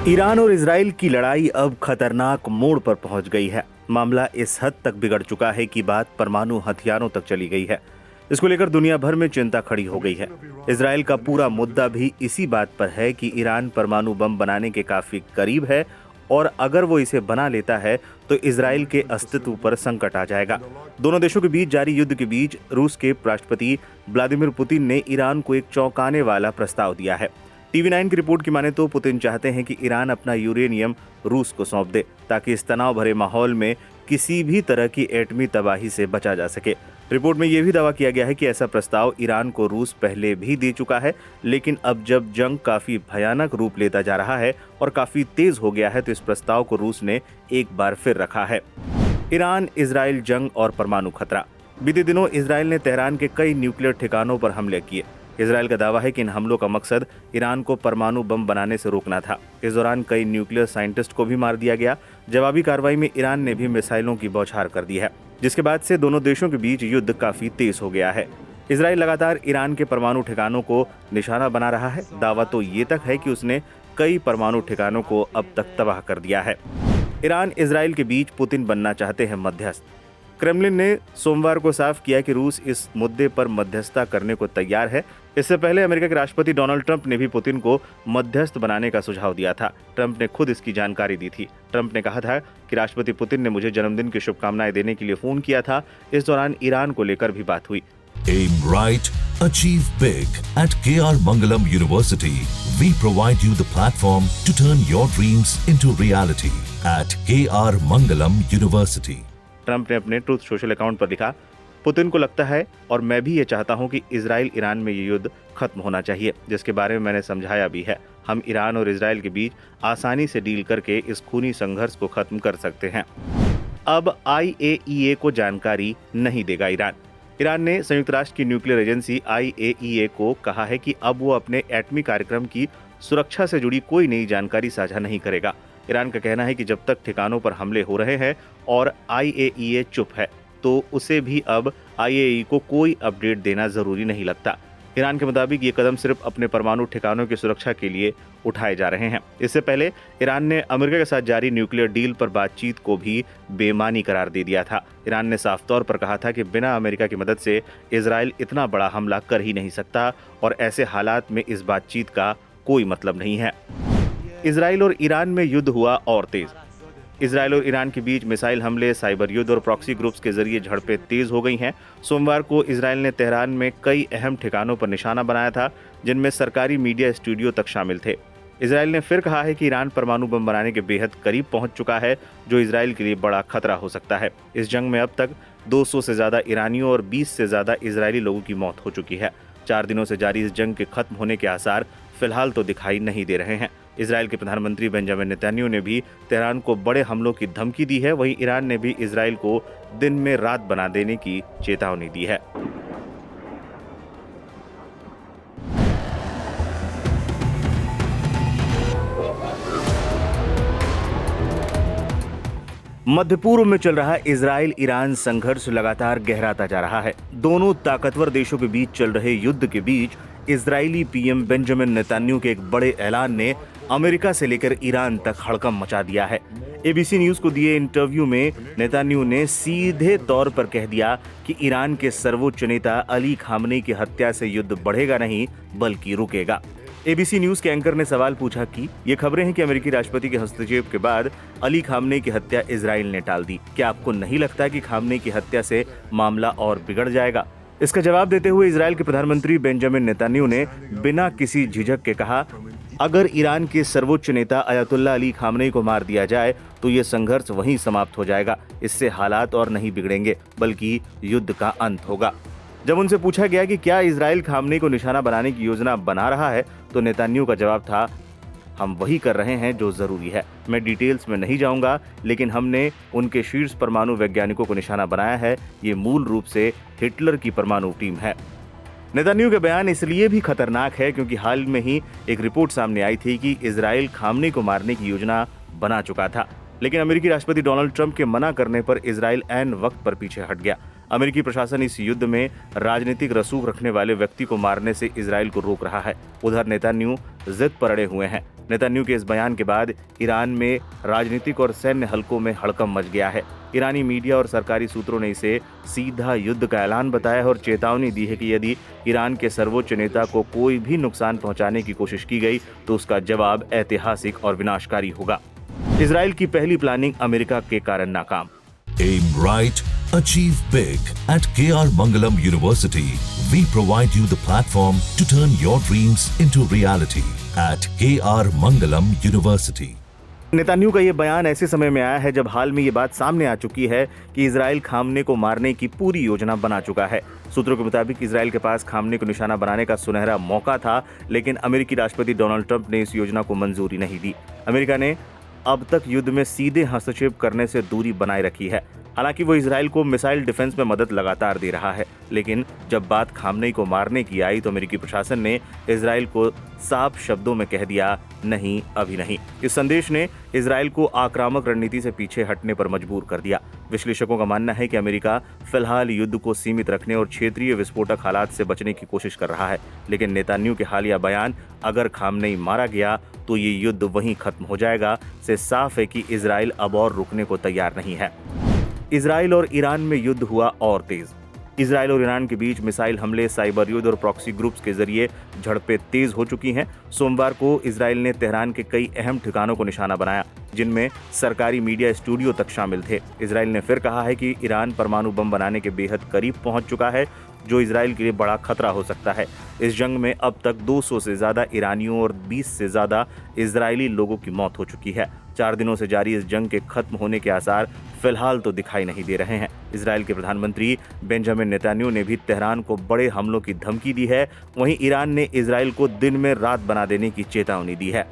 Iran और Israel की लड़ाई अब खतरनाक मोड़ पर पहुंच गई है। मामला इस हद तक बिगड़ चुका है कि बात परमाणु हथियारों तक चली गई है। इसको लेकर दुनिया भर में चिंता खड़ी हो गई है। इजराइल का पूरा मुद्दा भी इसी बात पर है कि ईरान परमाणु बम बनाने के काफी करीब है और अगर वो इसे बना लेता है तो इजराइल के अस्तित्व पर संकट आ जाएगा। दोनों देशों के बीच जारी युद्ध के बीच रूस के राष्ट्रपति व्लादिमीर पुतिन ने ईरान को एक चौंकाने वाला प्रस्ताव दिया है। TV9 की रिपोर्ट की माने तो पुतिन चाहते हैं कि ईरान अपना यूरेनियम रूस को सौंप दे ताकि इस तनाव भरे माहौल में किसी भी तरह की एटमी तबाही से बचा जा सके। रिपोर्ट में यह भी दावा किया गया है कि ऐसा प्रस्ताव ईरान को रूस पहले भी दे चुका है, लेकिन अब जब जंग काफी भयानक रूप लेता जा रहा है और काफी तेज हो गया है तो इस प्रस्ताव को रूस ने एक बार फिर रखा है। ईरान इजराइल जंग और परमाणु खतरा। बीते दिनों इजराइल ने तेहरान के कई न्यूक्लियर ठिकानों पर हमले किए। इजराइल का दावा है कि इन हमलों का मकसद ईरान को परमाणु बम बनाने से रोकना था। इस दौरान कई न्यूक्लियर साइंटिस्ट को भी मार दिया गया। जवाबी कार्रवाई में ईरान ने भी मिसाइलों की बौछार कर दी है, जिसके बाद से दोनों देशों के बीच युद्ध काफी तेज हो गया है। इजराइल लगातार ईरान के परमाणु ठिकानों को निशाना बना रहा है। दावा तो ये तक है कि उसने कई परमाणु ठिकानों को अब तक तबाह कर दिया है। ईरान इजराइल के बीच पुतिन बनना चाहते हैं मध्यस्थ। क्रेमलिन ने सोमवार को साफ किया कि रूस इस मुद्दे पर मध्यस्थता करने को तैयार है। इससे पहले अमेरिका के राष्ट्रपति डोनाल्ड ट्रंप ने भी पुतिन को मध्यस्थ बनाने का सुझाव दिया था। ट्रंप ने खुद इसकी जानकारी दी थी। ट्रंप ने कहा था कि राष्ट्रपति पुतिन ने मुझे जन्मदिन की शुभकामनाएं देने के लिए फोन किया था। इस दौरान ईरान को लेकर भी बात हुई। Aim right, achieve big. At KR Mangalam University, we provide you the platform to turn your dreams into reality. At KR Mangalam University. Trump ने अपने ट्रूथ सोशल अकाउंट पर लिखा, पुतिन को लगता है और मैं भी ये चाहता हूं कि इजराइल ईरान में ये युद्ध खत्म होना चाहिए, जिसके बारे में मैंने समझाया भी है। हम ईरान और इजराइल के बीच आसानी से डील करके इस खूनी संघर्ष को खत्म कर सकते हैं। अब IAEA को जानकारी नहीं देगा ईरान। ईरान ने संयुक्त राष्ट्र की न्यूक्लियर एजेंसी IAEA को कहा है कि अब वो अपने एटमी कार्यक्रम की सुरक्षा से जुड़ी कोई नई जानकारी साझा नहीं करेगा। ईरान का कहना है कि जब तक ठिकानों पर हमले हो रहे हैं और IAEA चुप है तो उसे भी अब IAEA को कोई अपडेट देना जरूरी नहीं लगता। ईरान के मुताबिक ये कदम सिर्फ अपने परमाणु ठिकानों की सुरक्षा के लिए उठाए जा रहे हैं। इससे पहले ईरान ने अमेरिका के साथ जारी न्यूक्लियर डील पर बातचीत को भी बेमानी करार दे दिया था। ईरान ने साफ तौर पर कहा था कि बिना अमेरिका की मदद से इजराइल इतना बड़ा हमला कर ही नहीं सकता और ऐसे हालात में इस बातचीत का कोई मतलब नहीं है। इजराइल और ईरान में युद्ध हुआ और तेज। इजराइल और ईरान के बीच मिसाइल हमले, साइबर युद्ध और प्रॉक्सी ग्रुप्स के जरिए झड़पें तेज हो गई हैं। सोमवार को इजराइल ने तेहरान में कई अहम ठिकानों पर निशाना बनाया था, जिनमें सरकारी मीडिया स्टूडियो तक शामिल थे। इजराइल ने फिर कहा है कि ईरान परमाणु बम बनाने के बेहद करीब पहुंच चुका है, जो इजराइल के लिए बड़ा खतरा हो सकता है। इस जंग में अब तक 200 से ज्यादा ईरानियों और 20 से ज्यादा इजरायली लोगों की मौत हो चुकी है। 4 दिनों से जारी इस जंग के खत्म होने के आसार फिलहाल तो दिखाई नहीं दे रहे हैं। इजराइल के प्रधानमंत्री बेंजामिन नेतन्याहू ने भी तेहरान को बड़े हमलों की धमकी दी है। वहीं ईरान ने भी इजराइल को दिन में रात बना देने की चेतावनी दी है। मध्य पूर्व में चल रहा इजराइल ईरान संघर्ष लगातार गहराता जा रहा है। दोनों ताकतवर देशों के बीच चल रहे युद्ध के बीच इजरायली PM बेंजामिन नेतन्याहू के एक बड़े ऐलान ने अमेरिका से लेकर ईरान तक हड़कंप मचा दिया है। ABC न्यूज को दिए इंटरव्यू में नेतन्याहू ने सीधे तौर पर कह दिया कि ईरान के सर्वोच्च नेता अली खामनेई की हत्या से युद्ध बढ़ेगा नहीं बल्कि रुकेगा। ABC न्यूज के एंकर ने सवाल पूछा कि ये खबरें हैं कि अमेरिकी राष्ट्रपति के हस्तक्षेप के बाद अली खामनेई की हत्या इजराइल ने टाल दी। क्या आपको नहीं लगता कि खामनेई की हत्या से मामला और बिगड़ जाएगा? इसका जवाब देते हुए इजराइल के प्रधानमंत्री बेंजामिन नेतन्याहू ने बिना किसी झिझक के कहा, अगर ईरान के सर्वोच्च नेता अयतुल्ला अली खामनेई को मार दिया जाए तो ये संघर्ष वहीं समाप्त हो जाएगा। इससे हालात और नहीं बिगड़ेंगे बल्कि युद्ध का अंत होगा। जब उनसे पूछा गया कि क्या इजराइल खामनेई को निशाना बनाने की योजना बना रहा है तो नेतन्याहू का जवाब था, हम वही कर रहे हैं जो जरूरी है। मैं डिटेल्स में नहीं जाऊंगा, लेकिन हमने उनके शीर्ष परमाणु वैज्ञानिकों को निशाना बनाया है। ये मूल रूप से हिटलर की परमाणु टीम है। नेतन्याहू का बयान इसलिए भी खतरनाक है क्योंकि हाल में ही एक रिपोर्ट सामने आई थी कि इजराइल खामनेई को मारने की योजना बना चुका था, लेकिन अमेरिकी राष्ट्रपति डोनाल्ड ट्रंप के मना करने पर इजराइल ऐन वक्त पर पीछे हट गया। अमेरिकी प्रशासन इस युद्ध में राजनीतिक रसूख रखने वाले व्यक्ति को मारने से इजराइल को रोक रहा है। उधर नेतन्याहू जिद पर अड़े हुए हैं। नेतन्याहू के इस बयान के बाद ईरान में राजनीतिक और सैन्य हलकों में हड़कंप मच गया है। ईरानी मीडिया और सरकारी सूत्रों ने इसे सीधा युद्ध का ऐलान बताया और चेतावनी दी है कि यदि ईरान के सर्वोच्च नेता को कोई भी नुकसान पहुंचाने की कोशिश की गई तो उसका जवाब ऐतिहासिक और विनाशकारी होगा। इजराइल की पहली प्लानिंग अमेरिका के कारण नाकाम। Aim right, achieve big. At KR Mangalam University, we provide you the platform to turn your dreams into reality. At KR Mangalam University. Netanyahu का ये बयान ऐसे समय में आया है जब हाल में ये बात सामने आ चुकी है कि इजराइल खामने को मारने की पूरी योजना बना चुका है। सूत्रों के मुताबिक इजराइल के पास खामने को निशाना बनाने का सुनहरा मौका था, लेकिन अमेरिकी राष्ट्रपति डोनाल्ड ट्रंप ने इस योजना को मंजूरी नहीं दी। अमेरिका ने अब तक युद्ध में सीधे हस्तक्षेप करने से दूरी बनाए रखी है। हालांकि वो इजराइल को मिसाइल डिफेंस में मदद लगातार दे रहा है, लेकिन जब बात खामनेई को मारने की आई तो अमेरिकी प्रशासन ने इजराइल को साफ शब्दों में कह दिया, नहीं अभी नहीं। इस संदेश ने इजराइल को आक्रामक रणनीति से पीछे हटने पर मजबूर कर दिया। विश्लेषकों का मानना है कि अमेरिका फिलहाल युद्ध को सीमित रखने और क्षेत्रीय विस्फोटक हालात से बचने की कोशिश कर रहा है, लेकिन नेतन्याहू के हालिया बयान अगर खामनेई मारा गया तो ये युद्ध वहीं खत्म हो जाएगा से साफ है कि इजराइल अब और रुकने को तैयार नहीं है। इजराइल और ईरान में युद्ध हुआ और तेज। इजराइल और ईरान के बीच मिसाइल हमले, साइबर युद्ध और प्रॉक्सी ग्रुप्स के जरिए झड़पें तेज हो चुकी हैं। सोमवार को इजराइल ने तेहरान के कई अहम ठिकानों को निशाना बनाया, जिनमें सरकारी मीडिया स्टूडियो तक शामिल थे। इजराइल ने फिर कहा है कि ईरान परमाणु बम बनाने के बेहद करीब पहुंच चुका है, जो इजराइल के लिए बड़ा खतरा हो सकता है। इस जंग में अब तक 200 से ज्यादा ईरानियों और 20 से ज्यादा इजरायली लोगों की मौत हो चुकी है। 4 दिनों से जारी इस जंग के खत्म होने के आसार फिलहाल तो दिखाई नहीं दे रहे हैं। इजराइल के प्रधानमंत्री बेंजामिन नेतन्याहू ने भी तेहरान को बड़े हमलों की धमकी दी है। वहीं ईरान ने इजराइल को दिन में रात बना देने की चेतावनी दी है।